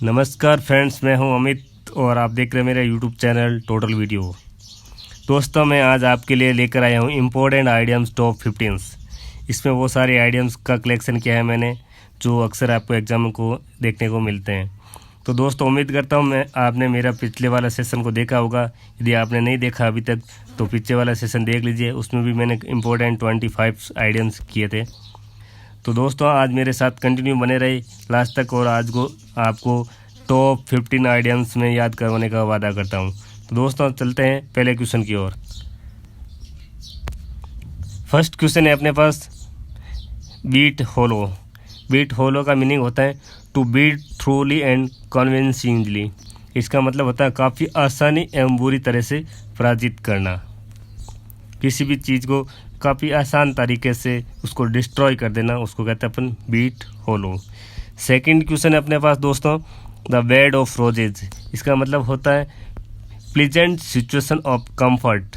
नमस्कार फ्रेंड्स, मैं हूं अमित और आप देख रहे हैं मेरा यूट्यूब चैनल टोटल वीडियो। दोस्तों, मैं आज आपके लिए लेकर आया हूं इम्पोर्टेंट आइडियम्स टॉप 15। इसमें वो सारे आइडियम्स का कलेक्शन किया है मैंने जो अक्सर आपको एग्जाम को देखने को मिलते हैं। तो दोस्तों, उम्मीद करता हूं आपने मेरा पिछले वाला सेशन को देखा होगा। यदि आपने नहीं देखा अभी तक तो पीछे वाला सेशन देख लीजिए, उसमें भी मैंने इम्पोर्टेंट 25 आइडियम्स किए थे। तो दोस्तों, आज मेरे साथ कंटिन्यू बने रहे लास्ट तक और आज को आपको टॉप 15 आइडियम्स में याद करवाने का वादा करता हूं। तो दोस्तों, चलते हैं पहले क्वेश्चन की ओर। फर्स्ट क्वेश्चन है अपने पास, बीट होलो। बीट होलो का मीनिंग होता है to beat thoroughly and convincingly. इसका मतलब होता है काफ़ी आसानी एवं बुरी तरह से पराजित करना। किसी भी चीज़ को काफ़ी आसान तरीके से उसको डिस्ट्रॉय कर देना, उसको कहते हैं अपन बीट होलो। सेकंड क्वेश्चन है अपने पास दोस्तों, द बेड ऑफ रोजेज। इसका मतलब होता है प्लीजेंट सिचुएशन ऑफ कंफर्ट,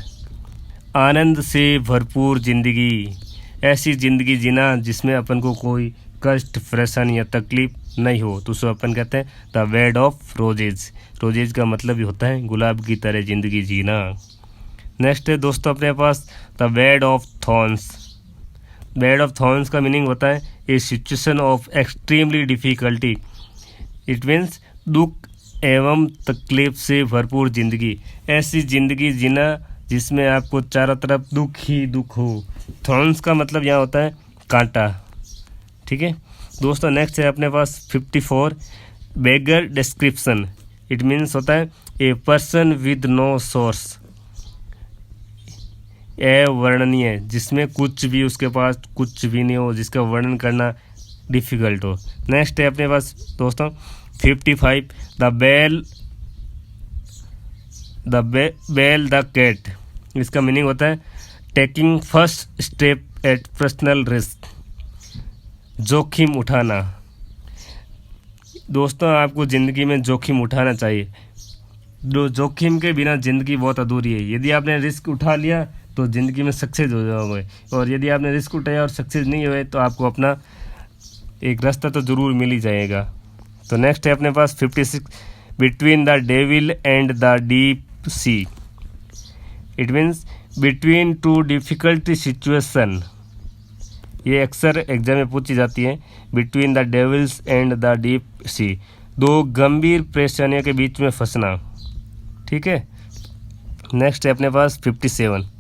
आनंद से भरपूर जिंदगी। ऐसी ज़िंदगी जीना जिसमें अपन को कोई कष्ट, परेशानी या तकलीफ नहीं हो, तो उसे अपन कहते हैं the bed of roses. Roses का मतलब ही होता है गुलाब की तरह ज़िंदगी जीना। नेक्स्ट है दोस्तों अपने पास the bed of thorns. Bed of thorns का मीनिंग होता है a situation of extremely difficulty. It means दुख एवं तकलीफ से भरपूर ज़िंदगी। ऐसी ज़िंदगी जीना जिसमें आपको चारों तरफ दुख ही दुख हो। थॉर्न्स का मतलब यहाँ होता है कांटा। ठीक है दोस्तों, नेक्स्ट है अपने पास 54 बेगर डिस्क्रिप्शन। इट मीन्स होता है a person with no source, अवर्णनीय, जिसमें कुछ भी उसके पास कुछ भी नहीं हो, जिसका वर्णन करना डिफ़िकल्ट हो। नेक्स्ट है अपने पास दोस्तों 55 द कैट। इसका मीनिंग होता है taking first step at personal risk, जोखिम उठाना। दोस्तों, आपको ज़िंदगी में जोखिम उठाना चाहिए। जोखिम के बिना ज़िंदगी बहुत अधूरी है। यदि आपने रिस्क उठा लिया तो ज़िंदगी में सक्सेस हो जाओगे, और यदि आपने रिस्क उठाया और सक्सेस नहीं हुए तो आपको अपना एक रास्ता तो ज़रूर मिल ही जाएगा। तो नेक्स्ट है अपने पास 56 between the devil and the deep sea. It means between two difficulty situation. ये अक्सर एग्जाम में पूछी जाती है। Between the devils and the deep sea, दो गंभीर परेशानियों के बीच में फंसना। ठीक है, नेक्स्ट है अपने पास 57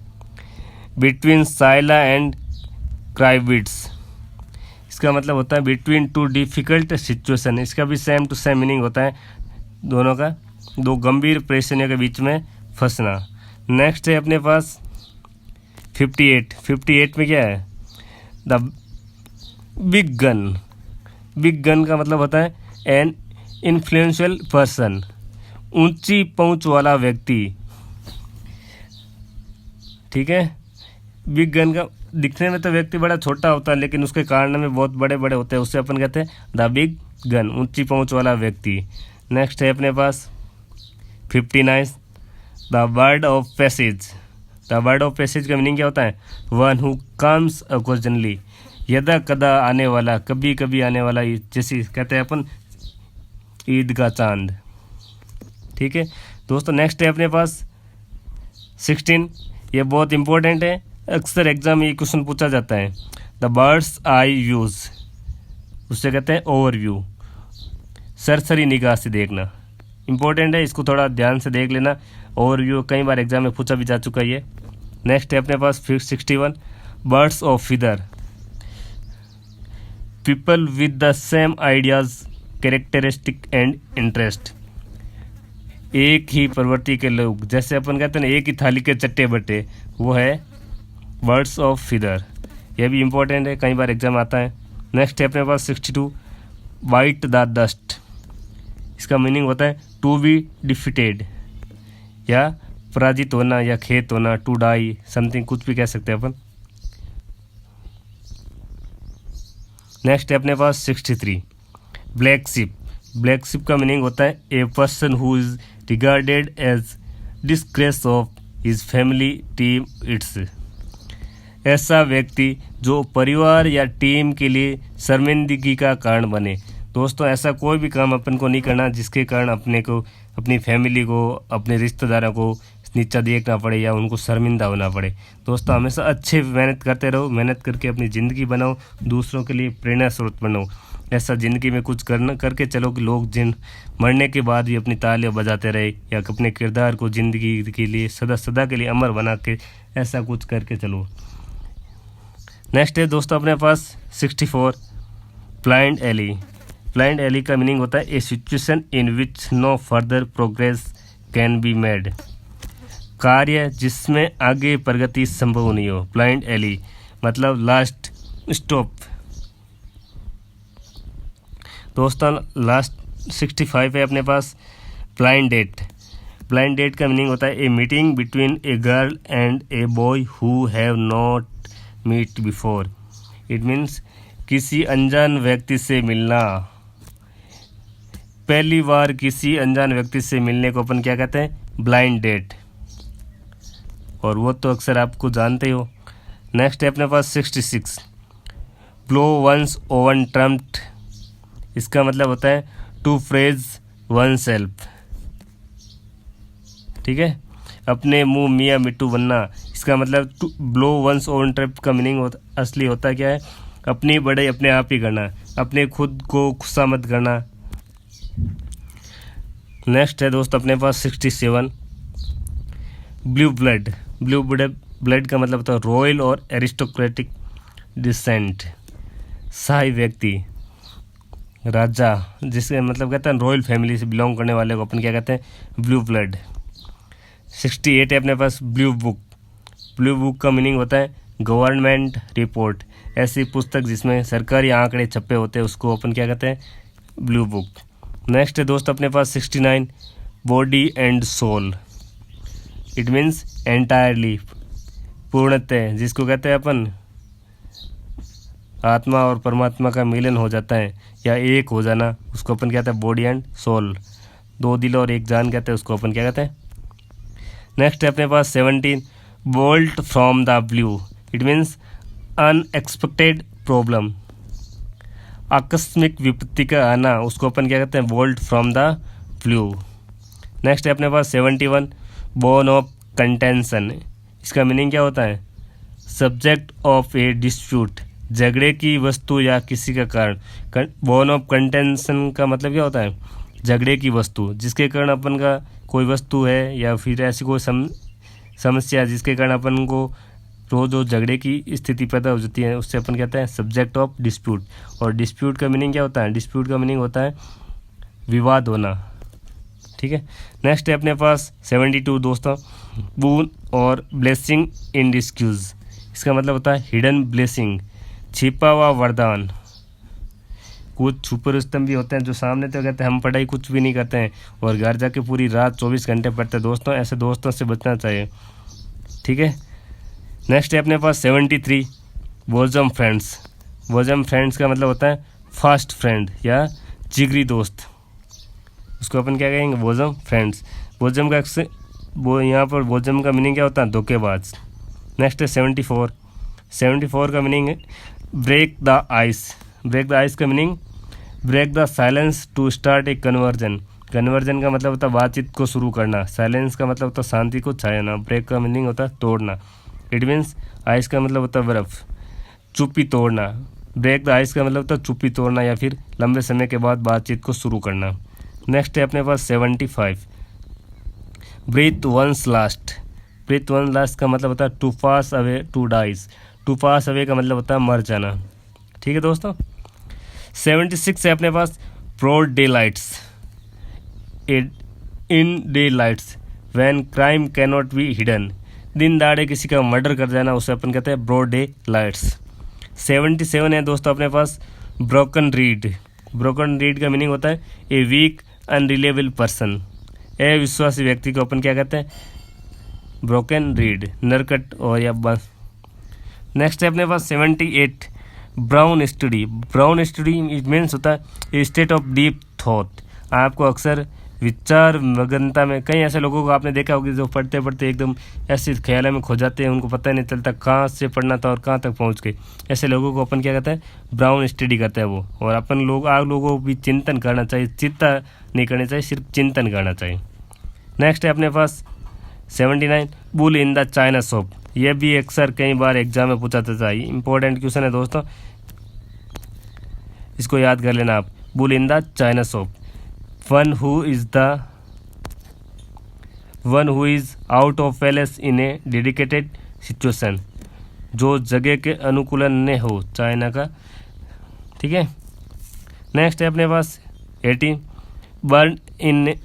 बिटवीन साइला एंड क्राइविट्स। इसका मतलब होता है बिटवीन टू डिफ़िकल्ट सिचुएशन। इसका भी सेम टू सेम मीनिंग होता है दोनों का, दो गंभीर परेशानियों के बीच में फंसना। नेक्स्ट है अपने पास 58 में क्या है, the big gun. Big gun का मतलब होता है एन इन्फ्लुएंशियल पर्सन, ऊंची पहुंच वाला व्यक्ति। ठीक है, बिग गन का दिखने में तो व्यक्ति बड़ा छोटा होता है लेकिन उसके कारनामे बहुत बड़े बड़े होते हैं, उससे अपन कहते हैं द बिग गन, ऊंची पहुंच वाला व्यक्ति। नेक्स्ट है अपने पास 59 the word of passage. The word of passage का मीनिंग क्या होता है, वन हु कम्स ओकेजनली, यदा कदा आने वाला, कभी कभी आने वाला, जैसे कहते हैं अपन ईद का चांद। ठीक है दोस्तों, नेक्स्ट है अपने पास 16। ये बहुत इंपॉर्टेंट है, अक्सर एग्जाम में ये क्वेश्चन पूछा जाता है। द बर्ड्स आई व्यूज, उससे कहते हैं ओवरव्यू, सरसरी निगाह से देखना। इंपॉर्टेंट है, इसको थोड़ा ध्यान से देख लेना। ओवरव्यू कई बार एग्जाम में पूछा भी जा चुका है ये। नेक्स्ट है अपने पास 61 birds of feather. People with the same ideas, characteristic and interest. एक ही प्रवृत्ति के लोग, जैसे अपन कहते हैं ना एक ही थाली के चट्टे बट्टे, वो है बर्ड्स ऑफ फीदर। यह भी इम्पोर्टेंट है, कई बार एग्जाम आता है। नेक्स्ट है अपने पास 62 बाइट द डस्ट। इसका मीनिंग होता है टू बी डिफीटेड, या पराजित होना या खेत होना, टू डाई समथिंग, कुछ भी कह सकते हैं अपन। नेक्स्ट है अपने पास 63 ब्लैक शिप। ब्लैक शिप का मीनिंग होता है a person who is regarded as disgrace of his family team its. ऐसा व्यक्ति जो परिवार या टीम के लिए शर्मिंदगी का कारण बने। दोस्तों ऐसा कोई भी काम अपन को नहीं करना जिसके कारण अपने को, अपनी फैमिली को, अपने रिश्तेदारों को नीचा देखना पड़े या उनको शर्मिंदा होना पड़े। दोस्तों हमेशा अच्छे मेहनत करते रहो, मेहनत करके अपनी ज़िंदगी बनाओ, दूसरों के लिए प्रेरणा स्रोत बनो। ऐसा ज़िंदगी में कुछ करना करके चलो कि लोग जिन मरने के बाद भी अपनी तालियां बजाते रहे, या अपने किरदार को ज़िंदगी के लिए सदा सदा के लिए अमर बना के ऐसा कुछ करके चलो। नेक्स्ट है दोस्तों अपने पास 64 ब्लाइंड एली। ब्लाइंड एली का मीनिंग होता है a situation in which no further progress can be made. कार्य जिसमें आगे प्रगति संभव नहीं हो। ब्लाइंड एली मतलब लास्ट स्टॉप। दोस्तों लास्ट 65 है अपने पास ब्लाइंड डेट। ब्लाइंड डेट का मीनिंग होता है a meeting between a girl and a boy who have not meet before. It means किसी अनजान व्यक्ति से मिलना। पहली बार किसी अनजान व्यक्ति से मिलने को अपन क्या कहते हैं? Blind date. और वो तो अक्सर आपको जानते हो। नेक्स्ट है अपने पास 66 ब्लो वंस ओवन ट्रम्प्ड। इसका मतलब होता है टू फ्रेज वन सेल्फ। ठीक है, अपने मुंह मियाँ मिट्टू बनना। इसका मतलब to blow one's own trumpet का मीनिंग असली होता है क्या है? अपनी बड़ाई अपने आप ही करना, अपने खुद को खुशामद करना। नेक्स्ट है दोस्त अपने पास 67 ब्लू ब्लड। ब्लू ब्लड का मतलब होता है रॉयल और एरिस्टोक्रेटिक डिसेंट। शाही व्यक्ति, राजा, जिसके मतलब कहते हैं रॉयल फैमिली से बिलोंग करने वाले को अपन क्या कहते हैं? Blue blood. 68 है अपने पास ब्लू बुक। ब्लू बुक का मीनिंग होता है गवर्नमेंट रिपोर्ट। ऐसी पुस्तक जिसमें सरकारी आंकड़े छपे होते हैं उसको अपन क्या कहते हैं? Blue book. नेक्स्ट है दोस्त अपने पास 69 body and soul. It means entirely, पूर्णतः, जिसको कहते हैं अपन आत्मा और परमात्मा का मिलन हो जाता है या एक हो जाना, उसको अपन कहते हैं बॉडी एंड सोल। दो दिल और एक जान कहते हैं उसको अपन क्या कहते हैं? नेक्स्ट है अपने पास 17 bolt from the blue. It means unexpected problem. आकस्मिक विपत्ति का आना, उसको अपन क्या कहते हैं? Bolt from the blue. Next है अपने पास 71 बोर्न ऑफ कंटेंशन। इसका मीनिंग क्या होता है? सब्जेक्ट ऑफ ए डिस्प्यूट, झगड़े की वस्तु या किसी का कारण। बोर्न ऑफ कंटेंशन का मतलब क्या होता है? झगड़े की वस्तु, जिसके कारण अपन का कोई वस्तु है या फिर ऐसी कोई समस्या जिसके कारण अपन को रोज झगड़े की स्थिति पैदा हो जाती है, उससे अपन कहते हैं सब्जेक्ट ऑफ डिस्प्यूट। और डिस्प्यूट का मीनिंग क्या होता है? डिस्प्यूट का मीनिंग होता है विवाद होना। ठीक है, नेक्स्ट है अपने पास 72 दोस्तों बून और ब्लेसिंग इन डिस्क्यूज। इसका मतलब होता है हिडन ब्लेसिंग, छिपा हुआ वरदान। कुछ छुपे रुस्तम भी होते हैं जो सामने तो कहते हैं हम पढ़ाई कुछ भी नहीं करते हैं और घर जाके पूरी रात 24 घंटे पढ़ते हैं। दोस्तों ऐसे दोस्तों से बचना चाहिए। ठीक है, नेक्स्ट है अपने पास 73 बोजम फ्रेंड्स। बोजम फ्रेंड्स का मतलब होता है फास्ट फ्रेंड या जिगरी दोस्त, उसको अपन क्या कहेंगे? Bosom friends. बोजम का वो यहाँ पर बोजम का मीनिंग क्या होता है? धोखेबाज। नेक्स्ट है 74 का मीनिंग है break the ice. Break the ice का meaning break the silence to start a conversation. Conversation का मतलब होता है बातचीत को शुरू करना। साइलेंस का मतलब होता है शांति को छायाना। ब्रेक का मीनिंग होता है तोड़ना। इट मीन्स आइस का मतलब होता है बर्फ़, चुप्पी तोड़ना। ब्रेक द आइस का मतलब होता है चुप्पी तोड़ना या फिर लंबे समय के बाद बातचीत को शुरू करना। नेक्स्ट है अपने पास 75 breath one's last. Breath one last का मतलब होता है to pass away to dies. To pass away का मतलब होता है मर जाना। ठीक है दोस्तों, 76 है अपने पास broad day lights. In day lights when crime cannot be hidden. दिन दाड़े किसी का मर्डर कर जाना उसे अपन कहते हैं ब्रॉड डे लाइट्स। 77 है दोस्तों अपने पास ब्रोकन रीड। ब्रोकन रीड का मीनिंग होता है ए वीक अनरिलेबल पर्सन। अविश्वासी व्यक्ति को अपन क्या कहते हैं? ब्रोकन रीड, नरकट और या बस। नेक्स्ट है अपने पास 78 brown study. Brown study it means होता है स्टेट ऑफ डीप थॉट। आपको अक्सर विचार मगनता में। कई ऐसे लोगों को आपने देखा होगा जो पढ़ते पढ़ते एकदम ऐसे ख्याल में खो जाते हैं, उनको पता नहीं चलता कहाँ से पढ़ना था और कहाँ तक पहुँच गए। ऐसे लोगों को अपन क्या कहते हैं, ब्राउन स्टडी कहते हैं वो। और अपन लोग आप लोगों को भी चिंतन करना चाहिए, चिंता नहीं करनी चाहिए, सिर्फ चिंतन करना चाहिए। नेक्स्ट है अपने पास 79 bull in the China shop. ये भी अक्सर कई बार एग्जाम में पूछा जाता है, इंपॉर्टेंट क्वेश्चन है दोस्तों, इसको याद कर लेना आप। Bull in the China shop, one who is out of palace in A dedicated situation, जो जगह के अनुकूलन ने हो चाइना का, ठीक है। नेक्स्ट है अपने पास 80 बर्न इन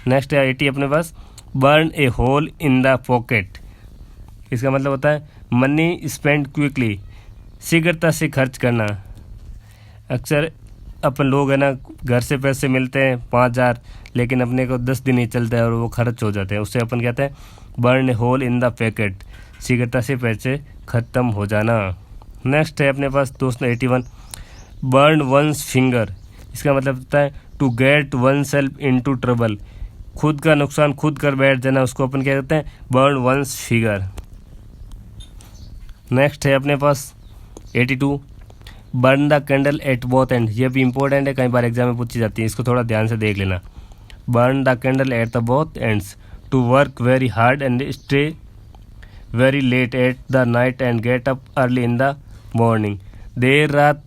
नेक्स्ट है 80 अपने पास burn a hole in the pocket. इसका मतलब होता है मनी स्पेंड क्विकली, शीघ्रता से खर्च करना। अक्सर अपन लोग है ना, घर से पैसे मिलते हैं 5,000, लेकिन अपने को 10 दिन ही चलता है और वो खर्च हो जाते हैं। उससे अपन कहते हैं burn a hole in the pocket, शीघ्रता से पैसे ख़त्म हो जाना। नेक्स्ट है अपने पास दोस्तों 81 बर्न वंस फिंगर। इसका मतलब होता है to get oneself into trouble, खुद का नुकसान खुद कर बैठ जाना, उसको अपन क्या कहते हैं, बर्न वंस फिंगर। नेक्स्ट है अपने पास 82 burn the candle at both and. ये भी इंपॉर्टेंट है, कई बार एग्जाम में पूछी जाती है, इसको थोड़ा ध्यान से देख लेना। Burn the candle at the both ends, to work very hard and stay very late at the night and get up early in the morning. देर रात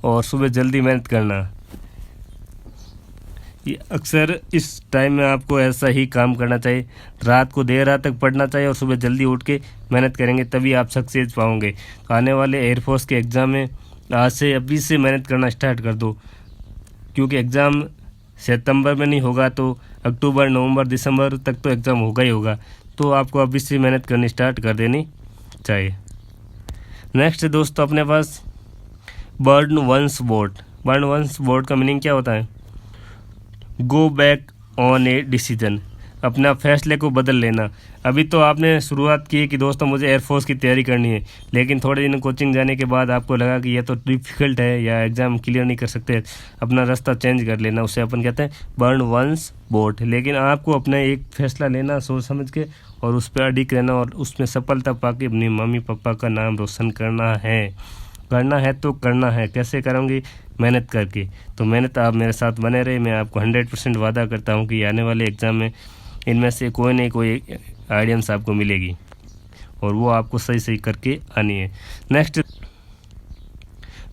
और सुबह जल्दी मेहनत करना। ये अक्सर इस टाइम में आपको ऐसा ही काम करना चाहिए, रात को देर रात तक पढ़ना चाहिए और सुबह जल्दी उठ के मेहनत करेंगे, तभी आप सक्सेस पाओगे। आने वाले एयरफोर्स के एग्ज़ाम में आज से अभी से मेहनत करना स्टार्ट कर दो, क्योंकि एग्ज़ाम सितंबर में नहीं होगा तो अक्टूबर नवंबर दिसंबर तक तो एग्ज़ाम होगा ही होगा, तो आपको अभी से मेहनत करनी स्टार्ट कर देनी चाहिए। नेक्स्ट दोस्तों अपने पास burn once boat. Burn once boat का मीनिंग क्या होता है, go back on a decision, अपना फैसले को बदल लेना। अभी तो आपने शुरुआत की कि दोस्तों मुझे एयरफोर्स की तैयारी करनी है, लेकिन थोड़े दिन कोचिंग जाने के बाद आपको लगा कि ये तो डिफ़िकल्ट है या एग्ज़ाम क्लियर नहीं कर सकते, अपना रास्ता चेंज कर लेना। उसे अपन कहते हैं बर्न वंस बोट। लेकिन आपको अपना एक फैसला लेना सोच समझ के और उस पर अडिग रहना और उसमें सफलता पाके अपनी मम्मी पापा का नाम रोशन करना है। करना है तो करना है, कैसे करूँगी, मेहनत करके। तो मेहनत आप मेरे साथ बने रहे, मैं आपको 100% वादा करता हूँ कि आने वाले एग्ज़ाम में इनमें से कोई नहीं कोई आइडियंस आपको मिलेगी और वो आपको सही सही करके आनी है। Next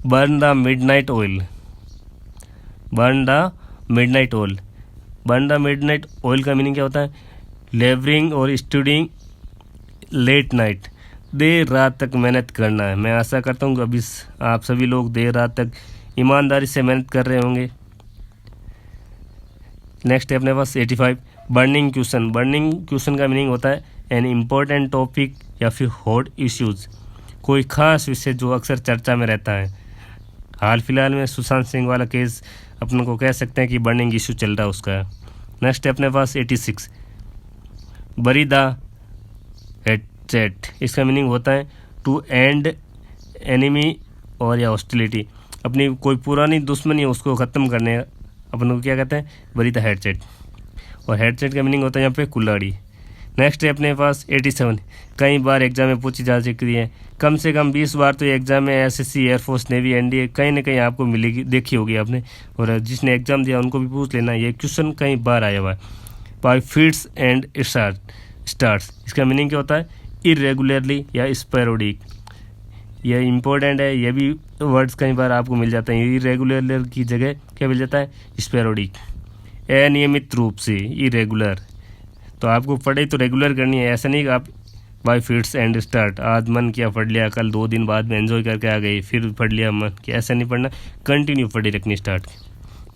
burn the midnight oil. Burn the midnight oil. Burn the midnight oil का मीनिंग क्या होता है, लेबरिंग और स्टडिंग लेट नाइट, देर रात तक मेहनत करना है। मैं आशा करता हूँ कि अभी आप सभी लोग देर रात तक ईमानदारी से मेहनत कर रहे होंगे। नेक्स्ट है अपने पास 85 बर्निंग क्वेश्चन। बर्निंग क्वेश्चन का मीनिंग होता है एन इम्पोर्टेंट टॉपिक या फिर हॉट इश्यूज़, कोई ख़ास विषय जो अक्सर चर्चा में रहता है। हाल फिलहाल में सुशांत सिंह वाला केस अपन को कह सकते हैं कि बर्निंग इशू चल रहा है उसका। नेक्स्ट है अपने पास 86 बरी द हेटसेट। इसका मीनिंग होता है टू एंड एनिमी और या हॉस्टिलिटी, अपनी कोई पुरानी दुश्मनी है उसको ख़त्म करने अपन को क्या कहते हैं, बरी द हेडसेट। और हेडसेट का मीनिंग होता है यहाँ पे कुल्हाड़ी। नेक्स्ट है अपने पास 87 कई बार एग्जाम में पूछी जा चुकी है, कम से कम 20 बार तो ये एग्जाम में एसएससी एयरफोर्स नेवी एनडीए कहीं ना कहीं आपको मिलेगी, देखी होगी आपने, और जिसने एग्जाम दिया उनको भी पूछ लेना। ये क्वेश्चन कई बार आया हुआ है। बाय फीड्स एंड स्टार्स, इसका मीनिंग क्या होता है, इरेगुलरली या स्पैरोडिक। यह इंपॉर्टेंट है, ये भी वर्ड्स कई बार आपको मिल जाते हैं। इरेगुलर की जगह क्या मिल जाता है, स्पैरोडिक। अनियमित रूप से, इरेगुलर। तो आपको पढ़ाई तो रेगुलर करनी है, ऐसा नहीं कि आप बाय फीड्स एंड स्टार्ट, आज मन किया पढ़ लिया, कल 2 दिन बाद में एंजॉय करके आ गई, फिर पढ़ लिया मन कि ऐसा नहीं पढ़ना, कंटिन्यू पढ़ी रखनी स्टार्ट।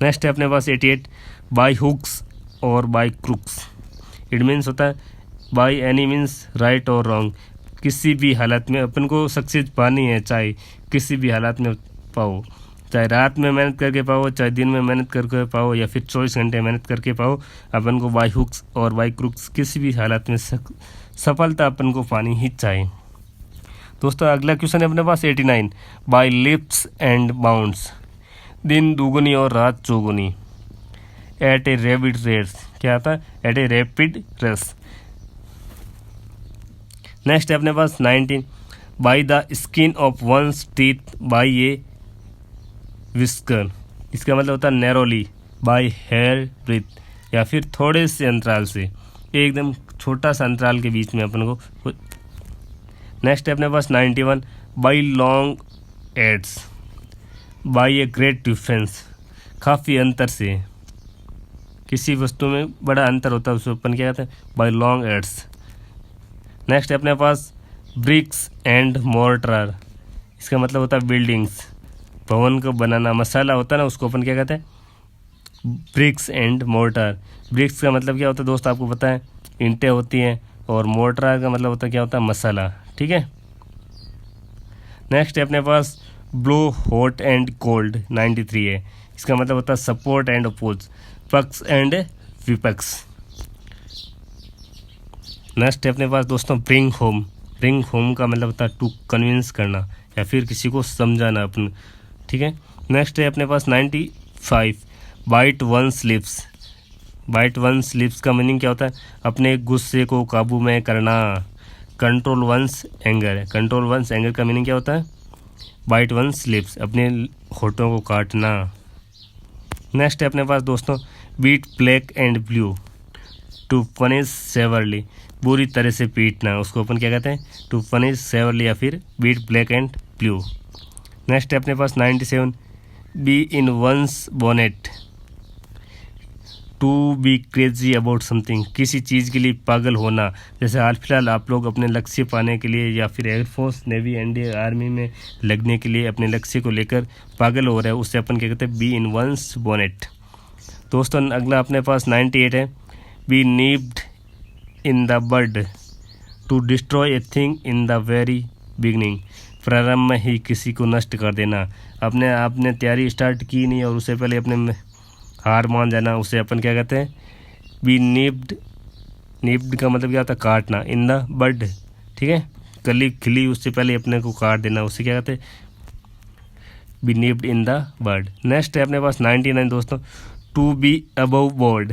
नेक्स्ट है अपने पास 88 बाय हुक्स और बाय क्रुक्स। इट मीन्स होता है बाय एनी मीन्स राइट और रॉन्ग, किसी भी हालत में अपन को सक्सेस पानी है, चाहे किसी भी हालत में पाओ, चाहे रात में मेहनत करके पाओ, चाहे दिन में मेहनत करके पाओ, या फिर 24 घंटे मेहनत करके पाओ, अपन को बाय हुक्स और बाय क्रुक्स किसी भी हालत में सफलता अपन को पानी ही चाहिए। दोस्तों अगला क्वेश्चन है अपने पास 89, बाय लिप्स एंड बाउंड्स, दिन दुगुनी और रात चौगुनी, एट ए रैपिड रेस, क्या आता है, at a rapid race. Next है अपने पास 19, by the skin of one's teeth by a whisker, इसका मतलब होता है नैरोली, बाय हेयर ब्रिथ, या फिर थोड़े से अंतराल से, एकदम छोटा सा अंतराल के बीच में अपन को। नेक्स्ट है अपने पास 91, by long odds, by a great difference, काफ़ी अंतर से, किसी वस्तु में बड़ा अंतर होता है उसे अपन क्या कहते हैं, बाय लॉन्ग एड्स। नेक्स्ट है अपने पास ब्रिक्स एंड मोर्टार, इसका मतलब होता है बिल्डिंग्स, भवन को बनाना, मसाला होता है ना उसको अपन क्या कहते हैं, ब्रिक्स एंड मोर्टार। ब्रिक्स का मतलब क्या होता है दोस्त आपको पता है, ईंटें होती हैं, और मोर्टार का मतलब होता है क्या होता है, मसाला, ठीक है। नेक्स्ट है अपने पास ब्लो हॉट एंड कोल्ड, 93 है, इसका मतलब होता है सपोर्ट एंड अपोज, पक्ष एंड विपक्ष। नेक्स्ट है अपने पास दोस्तों ब्रिंग होम, ब्रिंग होम का मतलब होता है टू कन्विंस करना या फिर किसी को समझाना अपन, ठीक है। नेक्स्ट है अपने पास 95, bite one's lips, bite one's lips का मीनिंग क्या होता है, अपने गुस्से को काबू में करना, control one's anger, control one's anger का मीनिंग क्या होता है, बाइट वन स्लिप्स, अपने होठों को काटना। नेक्स्ट है अपने पास दोस्तों beat black and blue, to punish severely, बुरी तरह से पीटना, उसको अपन क्या कहते हैं, टू पनिश सेवरली या फिर beat black and blue. Next है अपने पास 97, bee in one's bonnet, to be crazy about something, किसी चीज़ के लिए पागल होना, जैसे हाल फिलहाल आप लोग अपने लक्ष्य पाने के लिए या फिर एयरफोर्स नेवी एनडीए आर्मी में लगने के लिए अपने लक्ष्य को लेकर पागल हो रहे हैं, उससे अपन क्या कहते हैं, बी इन वंस बोनेट। दोस्तों अगला अपने पास 98 है, be nipped in the bud, to destroy a thing in the very beginning, प्रारंभ में ही किसी को नष्ट कर देना, अपने आपने तैयारी स्टार्ट की नहीं और उससे पहले अपने हार मान जाना, उसे अपन क्या कहते हैं, बी नीप्ड, नीप्ड का मतलब क्या होता है, काटना, इन द बड, ठीक है, कली खिली उससे पहले अपने को काट देना, उसे क्या कहते हैं, be nipped in the bud. Next है अपने पास 99 दोस्तों, टू बी अबव बोर्ड,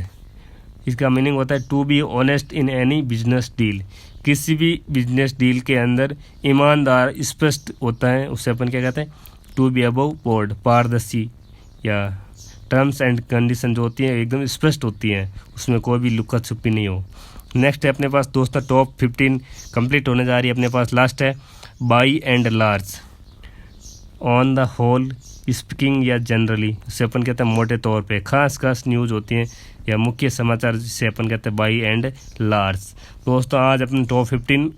इसका मीनिंग होता है to be honest in any business deal, किसी भी बिजनेस डील के अंदर ईमानदार स्पष्ट होता है, उससे अपन क्या कहते हैं, टू बी अबव बोर्ड, पारदर्शी, या टर्म्स एंड कंडीशन जो होती हैं एकदम स्पष्ट होती हैं, उसमें कोई भी लुका छुपी नहीं हो। नेक्स्ट है अपने पास दोस्तों टॉप 15 कंप्लीट होने जा रही है, अपने पास लास्ट है by and large, on the whole, speaking या जनरली, जिसे अपन कहते हैं मोटे तौर पे, खास खास न्यूज़ होती हैं या मुख्य समाचार जिसे अपन कहते हैं बाई एंड लार्ज। दोस्तों आज अपने टॉप 15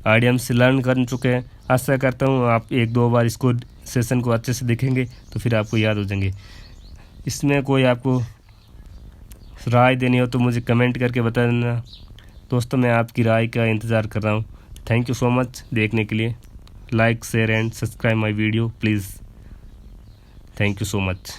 आइडियम्स लर्न कर चुके हैं, आशा करता हूँ आप एक दो बार इसको सेशन को अच्छे से देखेंगे तो फिर आपको याद हो जाएंगे। इसमें कोई आपको राय देनी हो तो मुझे कमेंट करके बता देना। दोस्तों मैं आपकी राय का इंतज़ार कर रहा हूँ। थैंक यू सो मच देखने के लिए। Like share and subscribe my video please. Thank you so much.